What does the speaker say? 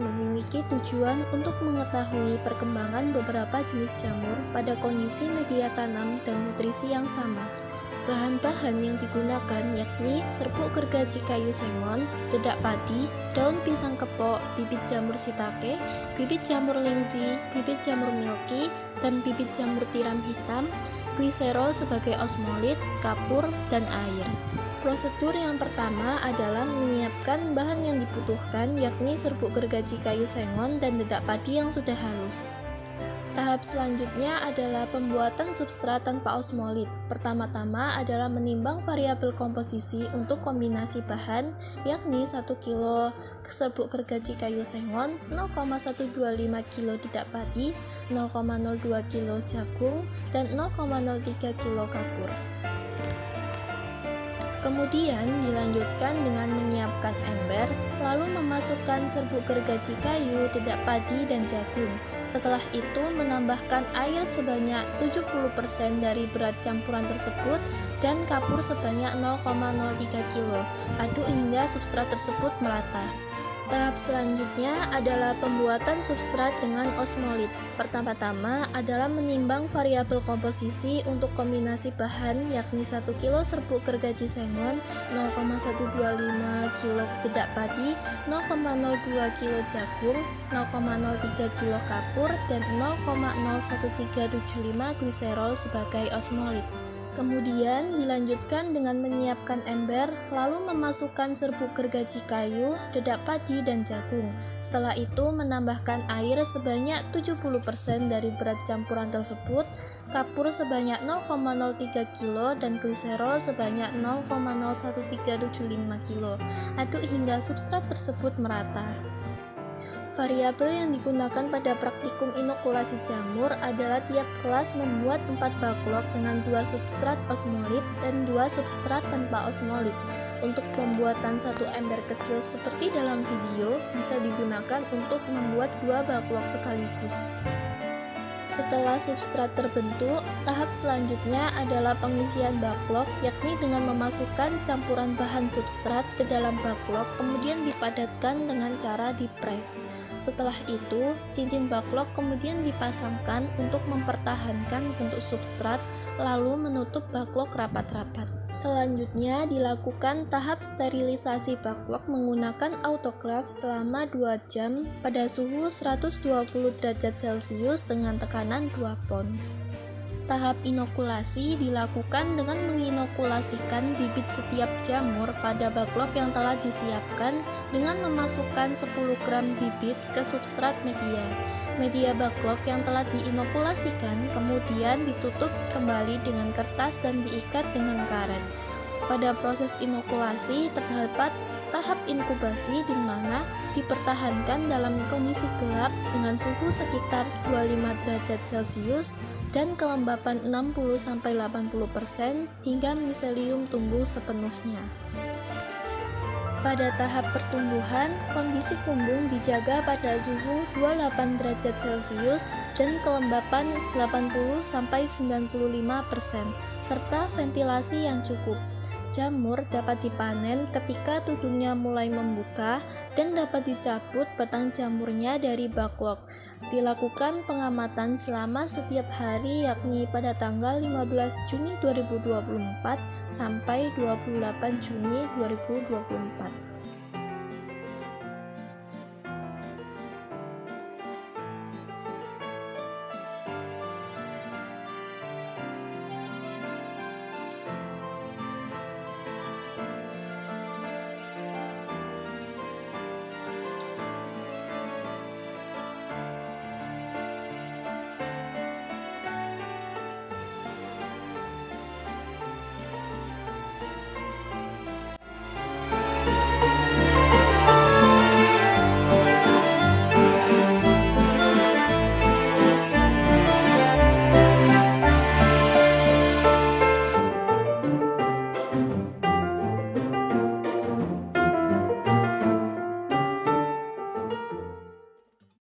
memiliki tujuan untuk mengetahui perkembangan beberapa jenis jamur pada kondisi media tanam dan nutrisi yang sama. Bahan-bahan yang digunakan yakni serbuk gergaji kayu sengon, dedak padi, daun pisang kepok, bibit jamur shiitake, bibit jamur lingzi, bibit jamur milky, dan bibit jamur tiram hitam, gliserol sebagai osmolit, kapur, dan air. Prosedur yang pertama adalah menyiapkan bahan yang dibutuhkan yakni serbuk gergaji kayu sengon dan dedak padi yang sudah halus. Tahap selanjutnya adalah pembuatan substrat tanpa osmolit. Pertama-tama adalah menimbang variabel komposisi untuk kombinasi bahan, yakni 1 kg serbuk gergaji kayu sengon, 0,125 kg dedak padi, 0,02 kg jagung, dan 0,03 kg kapur. Kemudian dilanjutkan dengan menyiapkan ember, lalu memasukkan serbuk gergaji kayu, dedak padi, dan jagung. Setelah itu menambahkan air sebanyak 70% dari berat campuran tersebut dan kapur sebanyak 0,03 kg. Aduk hingga substrat tersebut merata. Tahap selanjutnya adalah pembuatan substrat dengan osmolit. Pertama-tama adalah menimbang variabel komposisi untuk kombinasi bahan yakni 1 kg serbuk gergaji sengon, 0,125 kg dedak padi, 0,02 kg jagung, 0,03 kg kapur, dan 0,01375 gliserol sebagai osmolit. Kemudian dilanjutkan dengan menyiapkan ember, lalu memasukkan serbuk gergaji kayu, dedak padi, dan jagung. Setelah itu menambahkan air sebanyak 70% dari berat campuran tersebut, kapur sebanyak 0,03 kg, dan gliserol sebanyak 0,01375 kg. Aduk hingga substrat tersebut merata. Variabel yang digunakan pada praktikum inokulasi jamur adalah tiap kelas membuat 4 backlog dengan 2 substrat osmolit dan 2 substrat tanpa osmolit. Untuk pembuatan satu ember kecil seperti dalam video bisa digunakan untuk membuat 2 backlog sekaligus. Setelah substrat terbentuk, tahap selanjutnya adalah pengisian backlog, yakni dengan memasukkan campuran bahan substrat ke dalam backlog, kemudian dipadatkan dengan cara dipres. Setelah itu, cincin backlog kemudian dipasangkan untuk mempertahankan bentuk substrat, lalu menutup backlog rapat-rapat. Selanjutnya dilakukan tahap sterilisasi backlog menggunakan autoclave selama 2 jam pada suhu 120 derajat Celcius dengan tekanan 2 pounds. Tahap inokulasi dilakukan dengan menginokulasikan bibit setiap jamur pada backlog yang telah disiapkan dengan memasukkan 10 gram bibit ke substrat media. Media backlog yang telah diinokulasikan kemudian ditutup kembali dengan kertas dan diikat dengan karet. Pada proses inokulasi terdapat tahap inkubasi di mana dipertahankan dalam kondisi gelap dengan suhu sekitar 25 derajat Celcius dan kelembapan 60-80% hingga miselium tumbuh sepenuhnya. Pada tahap pertumbuhan, kondisi kumbung dijaga pada suhu 28 derajat Celcius dan kelembapan 80-95% serta ventilasi yang cukup. Jamur dapat dipanen ketika tudungnya mulai membuka dan dapat dicabut batang jamurnya dari backlog. Dilakukan pengamatan selama setiap hari yakni pada tanggal 15 Juni 2024 sampai 28 Juni 2024.